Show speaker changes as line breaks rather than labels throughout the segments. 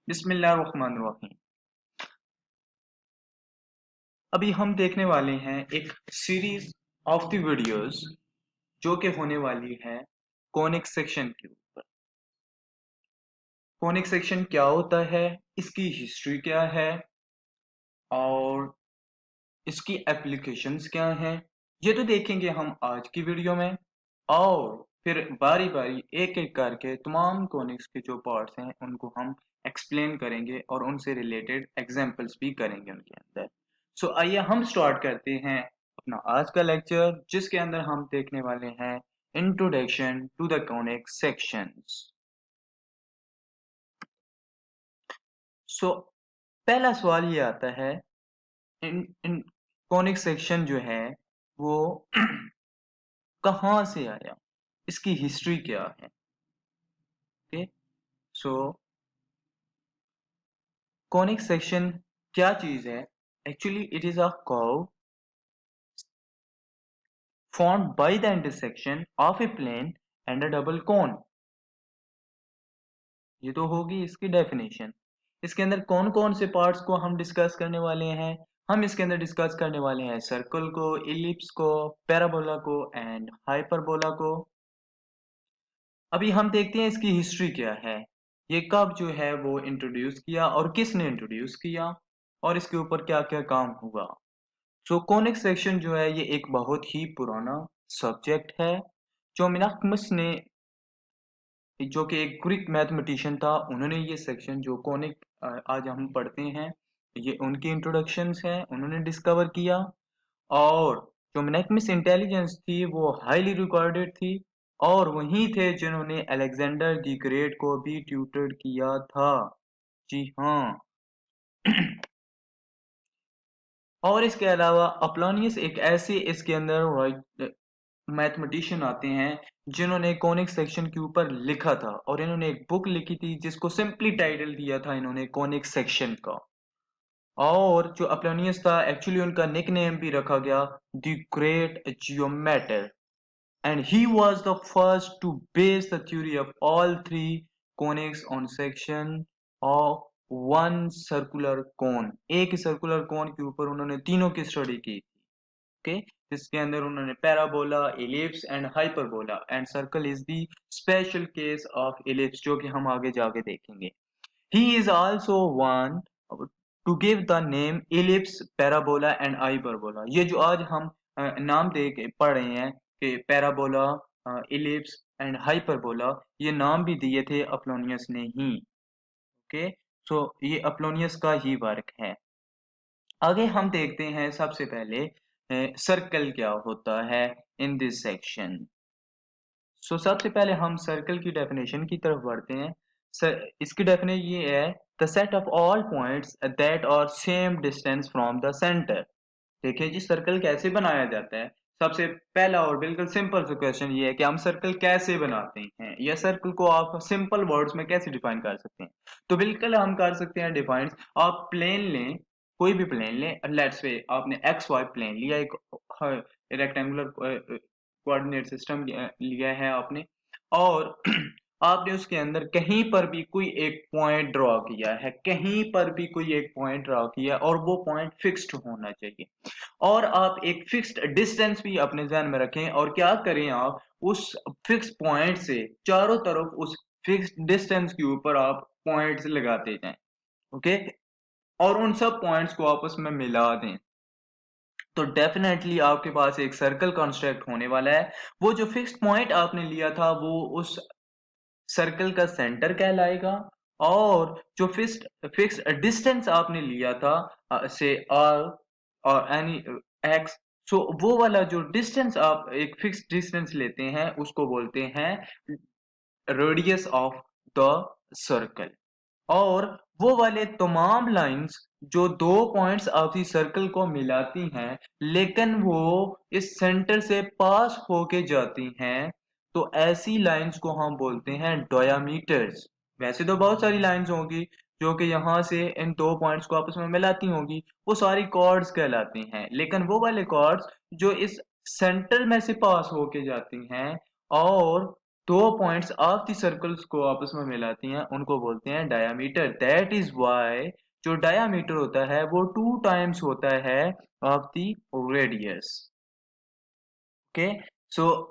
बिस्मिल्लाहिर्रहमानिर्रहीम। अभी हम देखने वाले हैं एक सीरीज ऑफ द वीडियोस जो कि होने वाली है कॉनिक सेक्शन के ऊपर। कॉनिक सेक्शन क्या होता है, इसकी हिस्ट्री क्या है और इसकी एप्लीकेशंस क्या हैं, ये तो देखेंगे हम आज की वीडियो में। और फिर बारी बारी एक एक करके तमाम कॉनिक्स के जो पार्ट्स हैं उनको हम एक्सप्लेन करेंगे और उनसे रिलेटेड एग्जांपल्स भी करेंगे उनके अंदर। सो आइए हम स्टार्ट करते हैं अपना आज का लेक्चर, जिसके अंदर हम देखने वाले हैं introduction to the conic sections. So पहला सवाल ये आता है, इन कॉनिक सेक्शन जो है वो कहाँ से आया, इसकी हिस्ट्री क्या है। ओके, सो कॉनिक सेक्शन क्या चीज है? Actually it is a curve formed by the intersection of a plane and a double cone। ये तो होगी इसकी डेफिनेशन। इसके अंदर कौन कौन से पार्ट्स को हम डिस्कस करने वाले हैं? हम इसके अंदर डिस्कस करने वाले हैं सर्कल को, इलिप्स को, पैराबोला को एंड हाइपरबोला को। अभी हम देखते हैं इसकी हिस्ट्री क्या है, ये कब जो है वो इंट्रोड्यूस किया और किसने इंट्रोड्यूस किया और इसके ऊपर क्या क्या काम हुआ। सो कॉनिक सेक्शन जो है ये एक बहुत ही पुराना सब्जेक्ट है। जो मिनाकमस ने, जो कि एक ग्रीक मैथमेटिशियन था, उन्होंने ये सेक्शन जो कॉनिक आज हम पढ़ते हैं, ये उनकी इंट्रोडक्शंस है, उन्होंने डिस्कवर किया। और जो मिनाकमिस इंटेलिजेंस थी वो हाईली रिकॉर्डेड थी और वही थे जिन्होंने अलेक्जेंडर द ग्रेट को भी ट्यूटर किया था। जी हाँ। और इसके अलावा अपोलोनियस एक ऐसे इसके अंदर मैथमेटिशियन आते हैं जिन्होंने कॉनिक सेक्शन के ऊपर लिखा था और इन्होंने एक बुक लिखी थी जिसको सिंपली टाइटल दिया था इन्होंने कॉनिक सेक्शन का। और जो अपोलोनियस था एक्चुअली उनका निकनेम भी रखा गया the great geometer, and he was the first to base the theory of all three conics on section of one circular cone। एक सर्कुलर कोन के ऊपर उन्होंने तीनों की स्टडी की। ओके, जिसके अंदर उन्होंने parabola, ellipse and hyperbola, and circle is the special case of ellipse जो कि हम आगे जाके देखेंगे। He is also one two give the name ellipse, parabola and hyperbola. ये जो आज हम नाम दे के पढ़ रहे हैं कि पैराबोला, इलिप्स एंड हाइपरबोला, ये नाम भी दिए थे अपोलोनियस ने ही। ओके, सो ये अपोलोनियस का ही वर्क है। आगे हम देखते हैं सबसे पहले सर्कल क्या होता है इन दिस सेक्शन। सो सबसे पहले हम सर्कल की डेफिनेशन की तरफ बढ़ते हैं। इसकी डेफिनेशन ये है, the set of all points that are same distance from the centre. देखिए जी, सर्कल कैसे बनाया जाता है। सबसे पहला और बिल्कुल सिंपल सा क्वेश्चन ये है कि हम सर्कल कैसे बनाते हैं, या सर्कल को आप सिंपल वर्ड्स में कैसे डिफाइन कर सकते हैं। तो बिल्कुल हम कर सकते हैं डिफाइन। आप प्लेन लें, कोई भी प्लेन लें, लेट्स से आपने एक्स वाई प्लेन लिया, एक रेक्टेंगुलर कोऑर्डिनेट सिस्टम लिया है आपने, और आपने उसके अंदर कहीं पर भी कोई एक पॉइंट ड्रॉ किया है, कहीं पर भी कोई एक पॉइंट ड्रॉ किया और वो पॉइंट फिक्स्ड होना चाहिए। और आप एक फिक्स्ड डिस्टेंस भी अपने ध्यान में रखें और क्या करें, आप उस फिक्स पॉइंट से चारों तरफ उस फिक्स्ड डिस्टेंस के ऊपर आप पॉइंट्स लगाते जाएं। ओके, और उन सब पॉइंट्स को आपस में मिला दें, तो डेफिनेटली आपके पास एक सर्कल कंस्ट्रक्ट होने वाला है। वो जो फिक्स्ड पॉइंट आपने लिया था वो उस सर्कल का सेंटर कहलाएगा, और जो फिक्स्ड डिस्टेंस आपने लिया था से आर और एनी एक्स, सो वो वाला जो डिस्टेंस आप एक फिक्स्ड डिस्टेंस लेते हैं उसको बोलते हैं रेडियस ऑफ द सर्कल। और वो वाले तमाम लाइंस जो दो पॉइंट्स आपकी सर्कल को मिलाती हैं लेकिन वो इस सेंटर से पास होके जाती हैं, तो ऐसी लाइंस को हम बोलते हैं डायामीटर्स। वैसे तो बहुत सारी लाइंस होंगी जो कि यहाँ से इन दो पॉइंट्स को आपस में मिलाती होंगी, वो सारी कॉर्ड्स कहलाती हैं, लेकिन वो वाले कॉर्ड्स जो इस सेंटर में से पास होके जाती हैं और दो पॉइंट्स ऑफ द सर्कल्स को आपस में मिलाती हैं उनको बोलते हैं डायामीटर। दैट इज वाई जो डायामीटर होता है वो 2 टाइम्स होता है ऑफ द रेडियस। ओके, सो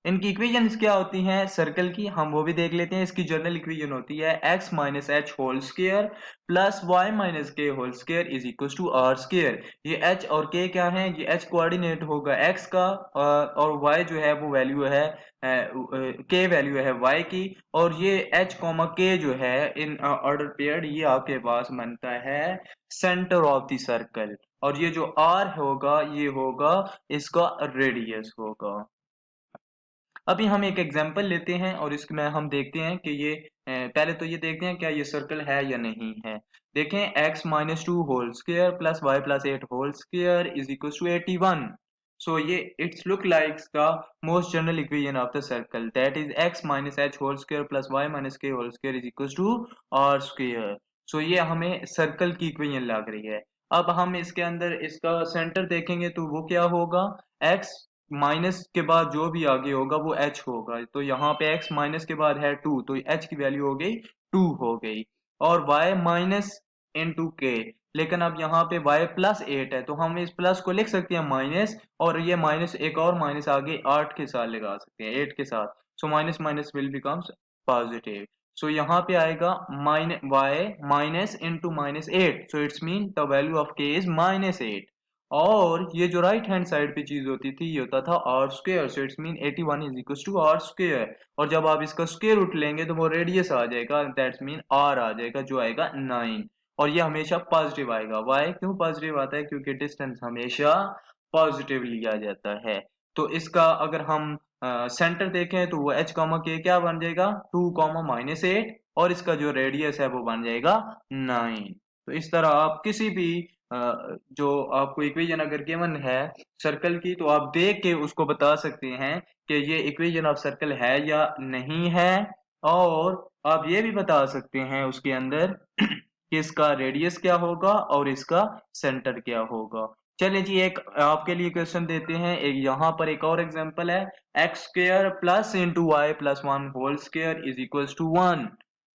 इनकी इक्वेशंस क्या होती हैं सर्कल की, हम वो भी देख लेते हैं। इसकी जनरल इक्वेशन होती है x minus h whole square plus y minus k whole square is equal to r square. ये h और k क्या है, ये h कोऑर्डिनेट होगा x का और y जो है वो वैल्यू है k वैल्यू है y की, और ये h k जो है इन ऑर्डर पेयर्ड ये आपके पास बनता है सेंटर ऑफ द सर्कल, और ये जो r होगा ये होगा इसका रेडियस होगा। अभी हम एक एग्जांपल लेते हैं और इसमें हम देखते हैं कि ये पहले तो ये देखते हैं क्या ये सर्कल है या नहीं है। देखें x minus two whole square plus y plus eight whole square is equal to 81। So ये it's look like the most general equation of the circle that is x minus h whole square plus y minus k whole square is equal to r square. So ये हमें circle की equation लग रही है। अब हम इसके अंदर इसका सेंटर देखेंगे तो वो क्या होगा, x माइनस के बाद जो भी आगे होगा वो h होगा। तो यहाँ पे x माइनस के बाद है 2 तो h की वैल्यू हो गई 2 हो गई, और y माइनस इंटू के, लेकिन अब यहाँ पे y प्लस 8 है तो हम इस प्लस को लिख सकते हैं माइनस, और ये माइनस एक और माइनस आगे 8 के साथ लगा सकते हैं 8 के साथ। So minus minus will becomes positive. So यहाँ पे आएगा minus y minus into minus 8, so it's mean the value of k is minus 8। और ये जो राइट हैंड साइड पे चीज होती थी ये होता था r square, so it's mean 81 is equal to r square, और जब आप इसका स्क्वायर रूट लेंगे तो वो रेडियस आ जाएगा, दैट्स मीन आर आ जाएगा जो आएगा 9। और ये हमेशा पॉजिटिव आएगा। वाई क्यों पॉजिटिव आता है, क्योंकि डिस्टेंस हमेशा पॉजिटिव लिया जाता है। तो इसका अगर हम सेंटर देखें तो वो h कॉमा के क्या बन जाएगा 2 कॉमा माइनस 8, और इसका जो रेडियस है वो बन जाएगा 9। तो इस तरह आप किसी भी जो आपको इक्वेशन अगर गिवन है सर्कल की तो आप देख के उसको बता सकते हैं कि ये इक्वेशन ऑफ सर्कल है या नहीं है, और आप ये भी बता सकते हैं उसके अंदर कि इसका रेडियस क्या होगा और इसका सेंटर क्या होगा। चलिए जी एक आपके लिए क्वेश्चन देते हैं, एक यहाँ पर एक और एग्जांपल है x square plus into y plus one whole square is equal to 1।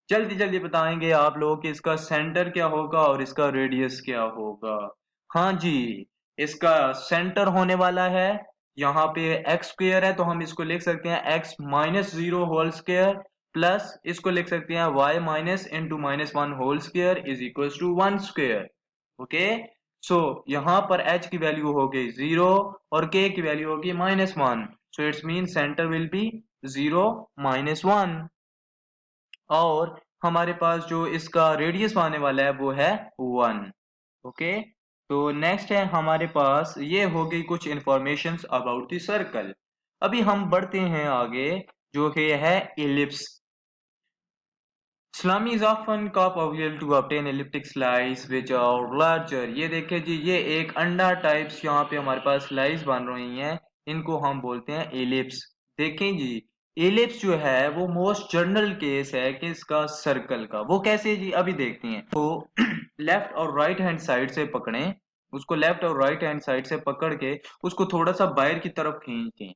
जल्दी जल्दी बताएंगे आप लोग कि इसका सेंटर क्या होगा और इसका रेडियस क्या होगा। हाँ जी, इसका सेंटर होने वाला है यहाँ पे एक्स स्क्वायर है तो हम इसको लिख सकते हैं x minus 0 whole square plus इसको लिख सकते हैं y minus into minus 1 whole square is equal to 1 square. Okay, so यहाँ पर h की वैल्यू हो गई 0 और k की वैल्यू होगी -1, सो it's mean centre will be 0 -1, और हमारे पास जो इसका रेडियस आने वाला है वो है 1। ओके, तो नेक्स्ट है हमारे पास ये हो गई कुछ इंफॉर्मेशंस अबाउट द सर्कल। अभी हम बढ़ते हैं आगे जो है ellipse. Salami is often cooperative to obtain elliptic slices which are larger। ये देखिए जी ये एक अंडा टाइप्स यहाँ पे हमारे पास स्लाइस बन रही हैं, इनको हम बोलते हैं एलिप्स। देखें जी एलिप्स जो है वो मोस्ट जनरल केस है कि इसका सर्कल का, वो कैसे जी अभी देखते हैं। तो लेफ्ट और राइट हैंड साइड से पकड़ें उसको, लेफ्ट और राइट हैंड साइड से पकड़ के उसको थोड़ा सा बाहर की तरफ खींचें।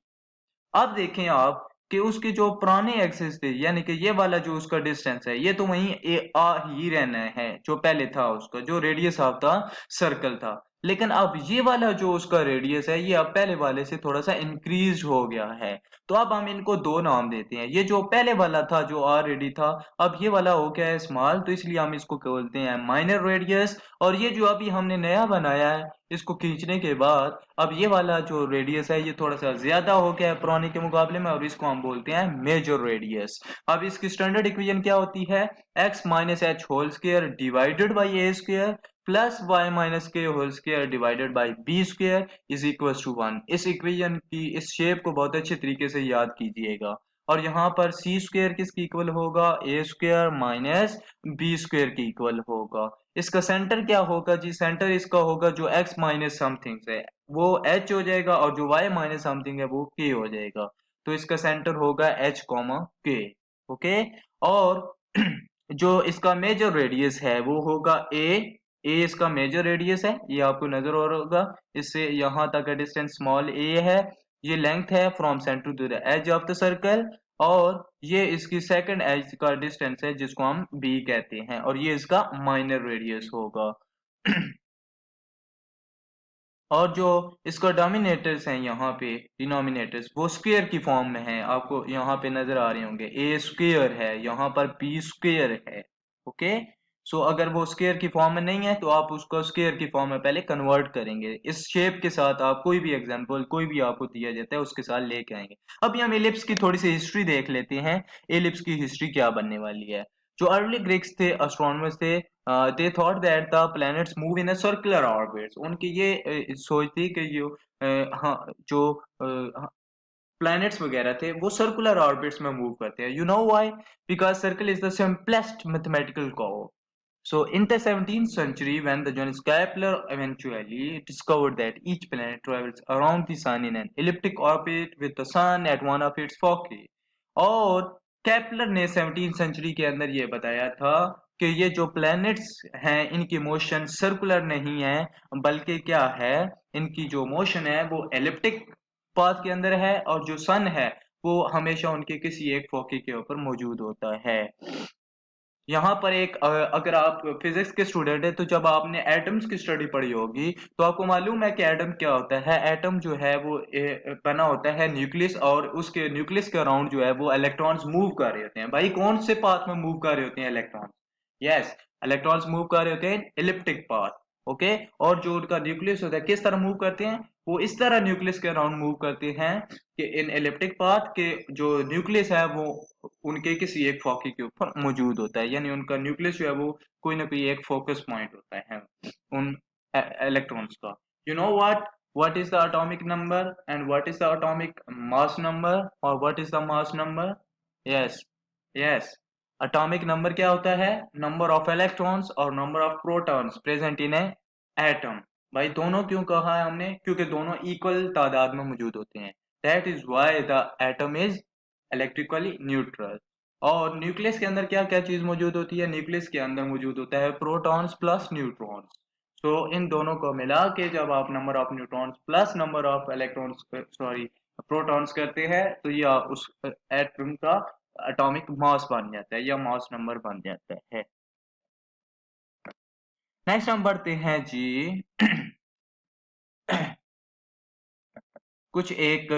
अब देखें आप कि उसके जो पुराने एक्सिस थे यानी कि ये वाला जो उसका डिस्टेंस है ये तो वहीं आ ही रहना है जो पहले था उसका जो रेडियस ऑफ द सर्कल था, लेकिन अब ये वाला जो उसका रेडियस है ये अब पहले वाले से थोड़ा सा इंक्रीज हो गया है। तो अब हम इनको दो नाम देते हैं, ये जो पहले वाला था जो ऑलरेडी था अब ये वाला हो गया है स्मॉल तो इसलिए हम इसको बोलते हैं माइनर रेडियस, और ये जो अभी हमने नया बनाया है इसको खींचने के बाद अब ये वाला जो रेडियस है ये थोड़ा सा ज्यादा हो गया है पुराने के मुकाबले में और इसको हम बोलते हैं मेजर रेडियस। अब इसकी स्टैंडर्ड इक्वेशन क्या होती है, x minus h whole square divided by a square plus y minus k whole square divided by b square is equal to 1। इस इक्वेशन की इस शेप को बहुत अच्छे तरीके से याद कीजिएगा, और यहाँ पर सी स्क्वायर किसकी इक्वल होगा ए स्क्वायर माइनस बी स्क्वायर की इक्वल होगा। इसका सेंटर क्या होगा जी, सेंटर इसका होगा जो x माइनस समथिंग है वो h हो जाएगा और जो y माइनस समथिंग है वो k हो जाएगा। तो इसका सेंटर होगा h कॉमा k। ओके, और जो इसका मेजर रेडियस है वो होगा a इसका मेजर रेडियस है, ये आपको नजर आ रहा होगा, इससे यहाँ तक का डिस्टेंस स्मॉल a है, ये लेंथ है from centre to the edge of the circle, और ये इसकी सेकंड एज का डिस्टेंस है जिसको हम बी कहते हैं, और ये इसका माइनर रेडियस होगा। और जो इसका डोमिनेटर्स हैं यहाँ पे, डिनोमिनेटर्स, वो स्क्वायर की फॉर्म में है, आपको यहाँ पे नजर आ रहे होंगे। ए स्क्वायर है, यहाँ पर बी स्क्वायर है। ओके, सो अगर वो स्क्वायर की फॉर्म में नहीं है तो आप उसको स्क्वायर की फॉर्म में पहले कन्वर्ट करेंगे। इस शेप के साथ आप कोई भी एग्जांपल कोई भी आपको दिया जाता है उसके साथ लेके आएंगे। अभी हम एलिप्स की थोड़ी सी हिस्ट्री देख लेते हैं, एलिप्स की हिस्ट्री क्या बनने वाली है। जो अर्ली ग्रीक्स थे, एस्ट्रोनॉमर्स थे, they thought that the planets move in a circular orbits. उनकी ये सोच थी कि हाँ, जो प्लैनेट्स वगैरह थे वो सर्कुलर ऑर्बिट्स में मूव करते हैं। You know why? Because circle is the simplest mathematical curve. So in the 17th century, when the Johannes Kepler eventually discovered that each planet travels around the sun in an elliptic orbit with the sun at one of its foci, और Kepler ने 17th century के अंदर ये बताया था कि ये जो प्लैनेट्स हैं इनकी मोशन सर्कुलर नहीं है, बल्कि क्या है, इनकी जो मोशन है वो एलिप्टिक पाथ के अंदर है, और जो सन है वो हमेशा उनके किसी एक फोकी के ऊपर मौजूद होता है। यहाँ पर एक अगर आप फिजिक्स के स्टूडेंट हैं तो जब आपने एटम्स की स्टडी पढ़ी होगी तो आपको मालूम है कि एटम क्या होता है। एटम जो है वो बना होता है न्यूक्लियस, और उसके न्यूक्लियस के अराउंड जो है वो इलेक्ट्रॉन्स मूव कर रहे होते हैं। भाई कौन से पाथ में मूव कर रहे होते हैं इलेक्ट्रॉन्स? यस, इलेक्ट्रॉन्स मूव कर रहे होते हैं इलिप्टिक पाथ। ओके, और जो उनका न्यूक्लियस होता है किस तरह मूव करते हैं? वो इस तरह न्यूक्लियस के अराउंड मूव करते हैं कि इन इलिप्टिक पाथ के जो न्यूक्लियस है वो उनके किसी एक फोकी के ऊपर मौजूद होता है, यानी उनका न्यूक्लियस जो है वो कोई ना कोई एक फोकस पॉइंट होता है उन इलेक्ट्रॉन्स का। You know what is the atomic number and what is the atomic mass number, और what is the mass number? Yes, yes, atomic number क्या होता है? नंबर ऑफ इलेक्ट्रॉन्स और number of protons present in a atom. भाई दोनों क्यों कहा है हमने? क्योंकि दोनों इक्वल तादाद में मौजूद होते हैं। That is why the atom is electrically neutral. और न्यूक्लियस के अंदर क्या क्या चीज मौजूद होती है? न्यूक्लियस के अंदर मौजूद होता है प्रोटॉन्स प्लस न्यूट्रॉन्स। सो इन दोनों को मिला के जब आप number of neutrons plus number of electrons, sorry, protons करते हैं तो यह उस एटम का एटॉमिक मास बन जाता है या मास नंबर बन जाता है। नेक्स्ट हम बढ़ते हैं जी कुछ एक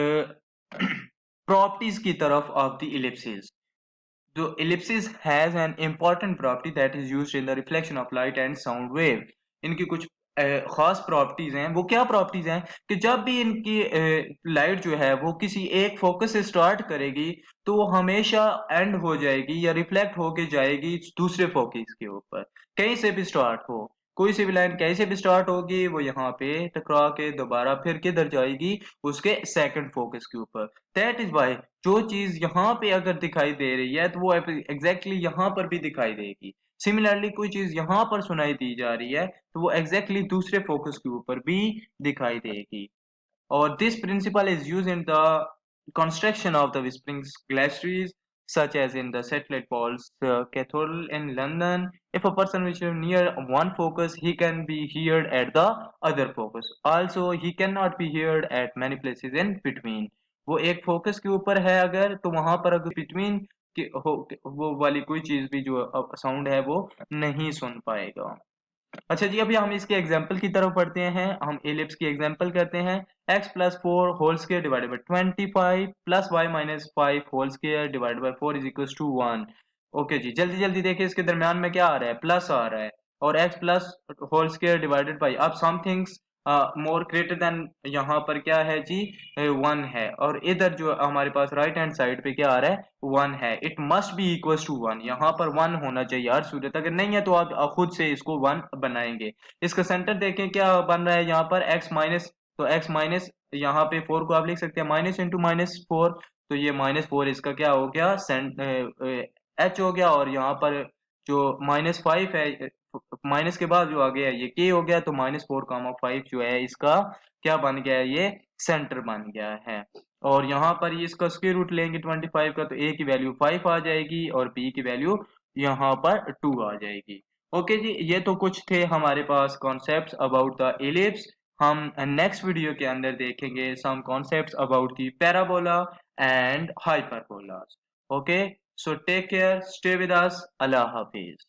प्रॉपर्टीज की तरफ of the ellipsis. The ellipsis has an important property that is used in the reflection of light and sound wave. इनकी कुछ खास प्रॉपर्टीज हैं। वो क्या प्रॉपर्टीज हैं कि जब भी इनकी लाइट जो है वो किसी एक फोकस से स्टार्ट करेगी तो वो हमेशा एंड हो जाएगी या रिफ्लेक्ट होके जाएगी दूसरे फोकस के ऊपर, कहीं से भी स्टार्ट हो। कोई सी भी लाइन कहीं से भी स्टार्ट होगी वो यहाँ पे टकरा के दोबारा फिर किधर जाएगी? उसके सेकंड फोकस के ऊपर। दैट इज वाई जो चीज यहाँ पे अगर दिखाई दे रही है तो वो एग्जैक्टली यहाँ पर भी दिखाई देगी। सिमिलरली कोई चीज यहाँ पर सुनाई दी जा रही है तो वो एग्जैक्टली दूसरे फोकस के ऊपर भी दिखाई देगी। और this principle is used in the construction of the whispering glaciers, such as in the satellite poles cathedral in London. If a person is near one focus, he can be heard at the other focus. Also, he cannot be heard at many places in between. वो एक focus के ऊपर है अगर, तो वहां पर अगर बिटवीन वो वाली कोई चीज भी जो साउंड है वो नहीं सुन पाएगा। अच्छा जी, अभी हम इसके एग्जाम्पल की तरफ पढ़ते हैं। हम एलिप्स की एग्जाम्पल करते हैं। x plus four whole square divided by 25 plus y minus 5 whole square divided by 4 is equal to 1। Okay जी, जल्दी जल्दी देखिए इसके दरमियान में क्या आ रहा है? प्लस आ रहा है। और x plus whole square divided by, अब समथिंग्स मोर ग्रेटर देन, यहाँ पर क्या है जी? 1 है। और इधर जो हमारे पास राइट हैंड साइड पे क्या आ रहा है? 1 है। It must be equal to 1। यहाँ पर 1 होना चाहिए हर सूरत, अगर नहीं है तो आप खुद से इसको 1 बनाएंगे। इसका सेंटर देखें क्या बन रहा है यहाँ पर? x माइनस, तो x माइनस यहाँ पे 4 को आप लिख सकते हैं माइनस इंटू माइनस 4, तो ये -4 इसका क्या हो गया? h हो गया। और यहाँ पर जो -5 है, माइनस के बाद जो आ गया ये k हो गया, तो -4, 5 जो है इसका क्या बन गया है? ये सेंटर बन गया है। और यहाँ पर ये इसका स्क्वायर रूट लेंगे 25 का, तो a की वैल्यू 5 आ जाएगी और b की वैल्यू यहाँ पर 2 आ जाएगी। ओके जी, ये तो कुछ थे हमारे पास कॉन्सेप्ट्स अबाउट द एलिप्स। हम नेक्स्ट वीडियो के अंदर देखेंगे some concepts about the parabola and hyperbola. Okay, so take care, stay with us, अल्लाह हाफिज।